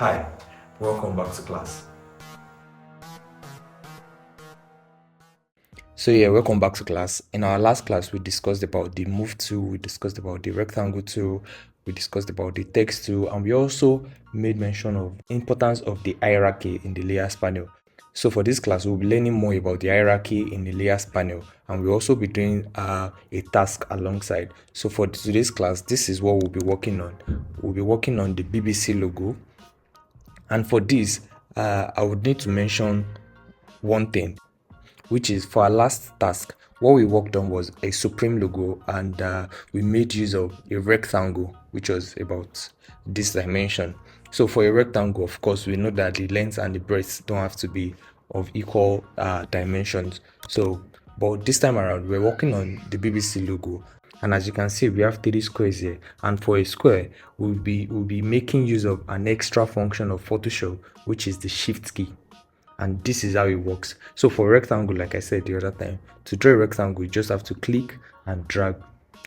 Hi, welcome back to class. Welcome back to class. In our last class, we discussed about the move tool, we discussed about the rectangle tool, we discussed about the text tool, and we also made mention of the importance of the hierarchy in the layers panel. So for this class, we'll be learning more about the hierarchy in the layers panel, and we'll also be doing a task alongside. So for today's class, this is what we'll be working on. We'll be working on the BBC logo, and for this, I would need to mention one thing, which is for our last task. What we worked on was a Supreme logo, and we made use of a rectangle, which was about this dimension. So for a rectangle, of course, we know that the length and the breadth don't have to be of equal dimensions. But this time around, we're working on the BBC logo, and as you can see, we have 3 squares here, and for a square, we'll be making use of an extra function of Photoshop, which is the shift key. And this is how it works. So for rectangle, like I said the other time, to draw a rectangle, you just have to click and drag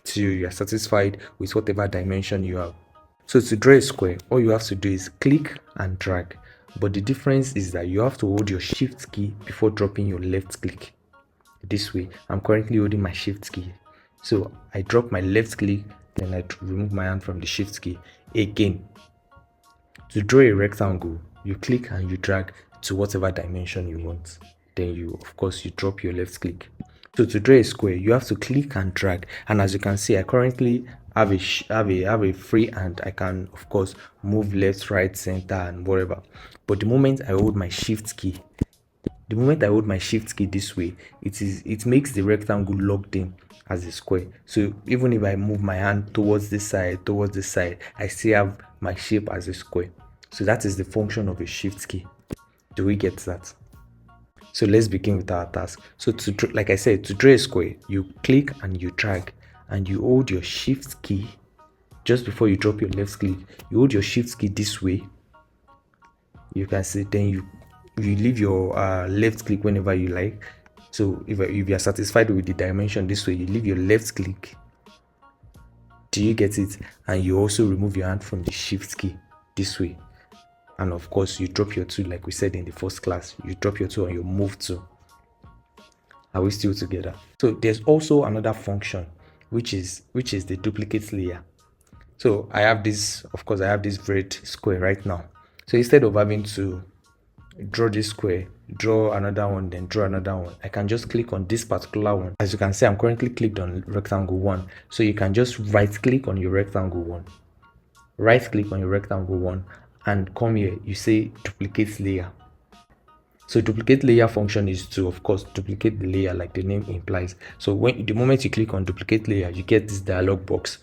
till you are satisfied with whatever dimension you have. So to draw a square, all you have to do is click and drag. But the difference is that you have to hold your shift key before dropping your left click. This way, I'm currently holding my shift key. So I drop my left click, then I remove my hand from the shift key. Again, to draw a rectangle, you click and you drag to whatever dimension you want. Then you drop your left click. So to draw a square, you have to click and drag. And as you can see, I currently have a free hand. I can of course move left, right, center, and whatever. But the moment I hold my shift key, this way, it makes the rectangle locked in as a square. So even if I move my hand towards this side, I still have my shape as a square. So that is the function of a shift key. Do we get that? So let's begin with our task. So like I said, to draw a square, you click and you drag, and you hold your shift key just before you drop your left click. You hold your shift key this way. You can see, then you leave your left click whenever you like. So if you are satisfied with the dimension this way, you leave your left click. Do you get it? And you also remove your hand from the shift key this way. And of course, you drop your tool, like we said in the first class. You drop your tool and you move tool. Are we still together? So there's also another function, which is the duplicate layer. So I have this red square right now. So instead of having to draw this square, draw another one, then draw another one, I can just click on this particular one. As you can see, I'm currently clicked on rectangle 1. So you can just right click on your rectangle 1. Right click on your rectangle 1 and come here, you say duplicate layer. So duplicate layer function is to of course duplicate the layer like the name implies. So the moment you click on duplicate layer, you get this dialog box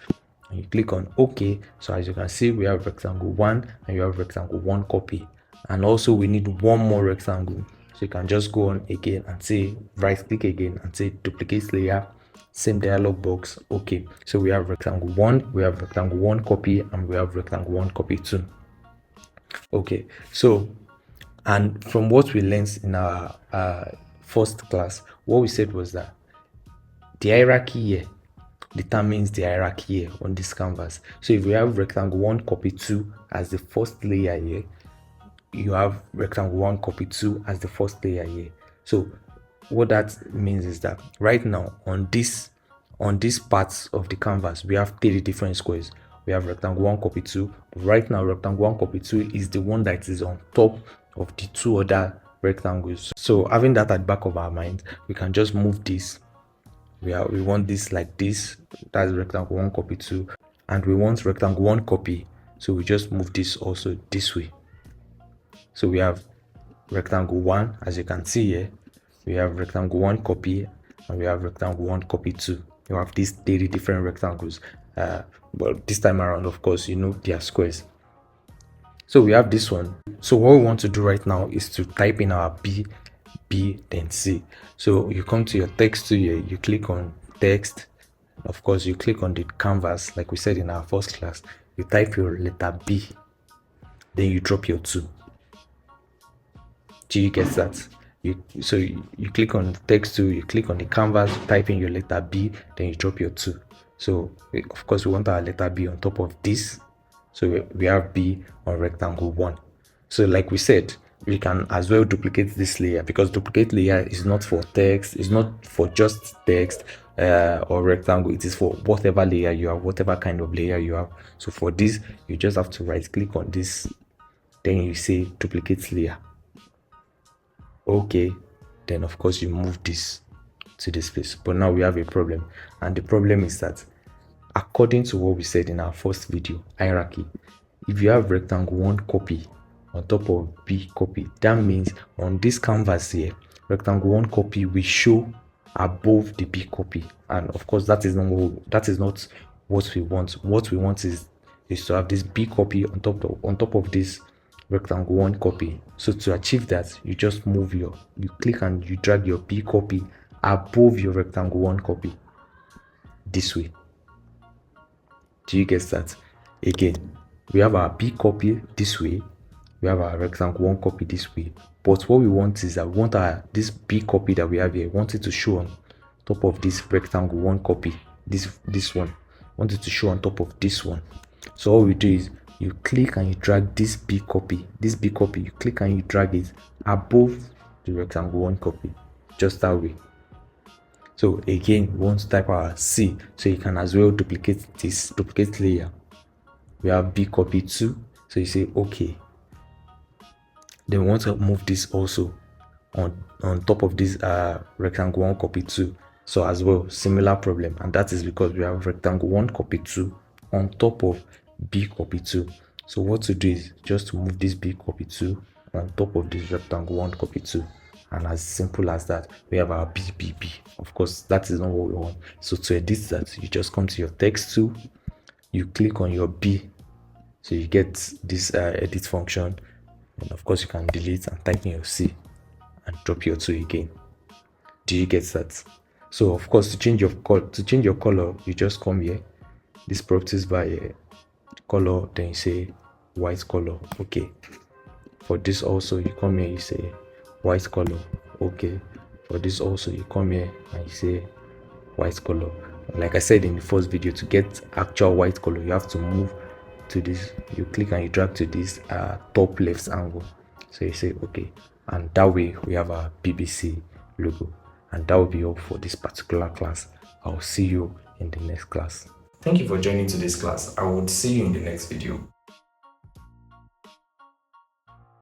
and you click on OK. So as you can see, we have rectangle 1 and you have rectangle 1 copy, and also we need one more rectangle. So you can just go on again and say right click again and say duplicate layer, same dialog box, OK. So we have rectangle 1, we have rectangle 1 copy, and we have rectangle 1 copy too. Okay, so and from what we learned in our first class, what we said was that the hierarchy here determines the hierarchy here on this canvas. So if we have rectangle 1 copy 2 as the first layer here, you have rectangle 1 copy 2 as the first layer here. So what that means is that right now on this parts of the canvas, we have 3 different squares. We have rectangle 1 copy 2. Right now, rectangle 1 copy 2 is the one that is on top of the 2 other rectangles. So having that at the back of our mind, we can just move this. We want this like this. That's rectangle 1 copy 2, and we want rectangle 1 copy. So we just move this also this way. So we have rectangle 1, as you can see here. We have rectangle 1 copy, and we have rectangle 1 copy 2. You have these 30 different rectangles. But this time around, of course, you know they are squares. So we have this one. So what we want to do right now is to type in our B, then C. So you come to your text tool here, you click on text. Of course, you click on the canvas, like we said in our first class. You type your letter B, then you drop your 2. Do you get that? You click on text tool, you click on the canvas, type in your letter B, then you drop your 2. So of course we want our letter B on top of this. So we have B on rectangle 1. So like we said, we can as well duplicate this layer, because duplicate layer is not for text, it's not for just text or rectangle. It is for whatever layer you have, whatever kind of layer you have. So for this, you just have to right click on this, then you say duplicate layer. Okay, then of course you move this to this place. But now we have a problem, and the problem is that according to what we said in our first video, hierarchy, if you have rectangle 1 copy on top of B copy, that means on this canvas here, rectangle 1 copy will show above the B copy, and of course that is not what we want. What we want is to have this B copy on top of this rectangle 1 copy. So to achieve that, you just you click and you drag your B copy above your rectangle 1 copy this way. Do you get that? Again, we have our B copy this way, we have our rectangle 1 copy this way, but what we want is that we want this B copy that we have here, we want it to show on top of this rectangle 1 copy, this one, want it to show on top of this one. So all we do is you click and you drag this B copy, you click and you drag it above the rectangle 1 copy, just that way. So again, we want to type our C, so you can as well duplicate this, duplicate layer. We have B copy 2, so you say okay. Then we want to move this also on top of this rectangle 1 copy 2. So as well, similar problem, and that is because we have rectangle 1 copy 2 on top of B copy 2. So what to do is just to move this B copy 2 on top of this rectangle 1 copy 2. And as simple as that, we have our BBB. Of course, that is not what we want. So to edit that, you just come to your text tool, you click on your B, so you get this edit function, and of course you can delete and type in your C and drop your 2 again. Do you get that? So of course, to change your color, you just come here, this properties bar here, color, then you say white color. Okay. For this also, you come here, you say white color. Okay. For this also, you come here and you say white color. Like I said in the first video, to get actual white color, you have to move to this, you click and you drag to this top left angle. So you say okay, and that way we have our BBC logo. And that will be all for this particular class. I'll see you in the next class. Thank you for joining today's class. I will see you in the next video.